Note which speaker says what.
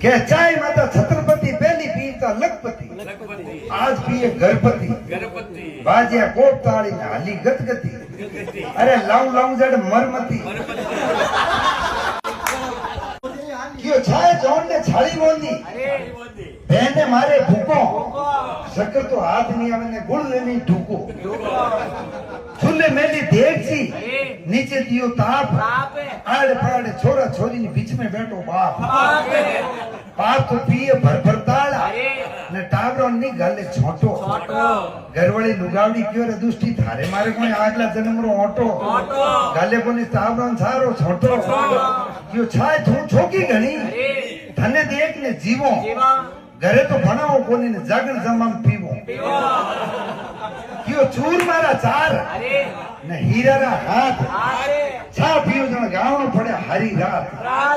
Speaker 1: કે ચાય માતા છત્રપતિ પહેલી પીતા લખપતિ આજ પીએ ગણપતિ બાજ્યા કોટ તાળી ને હાલી ગતગતી અરે લાઉ જડ મરમતી કયો છાય જોન ને છાળી બોંદી બેને મારે ભૂકો શક્કર તો હાથ ની આવે ને ગુળ લેની ઢૂકો ચૂલે મેલી દેખસી નીચે દિયો તાપ આડે પાડે છોરા છોરી ની બીચ में बैठो बाप बाप तो पिए भर भर ताड़ा ने टावरो ની ગાલે છોટો ઘરવાળી લુગાવડી કયો રે દુષ્ટી થારે મારે કોઈ આગલા જન્મરો ઓટો ગાલે કોની તાવરો સારો છોટો કયો છાય તું છોકી ગણી ધને દેખ ને જીવો ઘરે તો ભણાવો કોની ને જાગણ જમામ પીવો કયો ચૂર મારા ચાર ને હીરાના હાથ છા પીઓ જણ ગાવણો પડે હારી રાત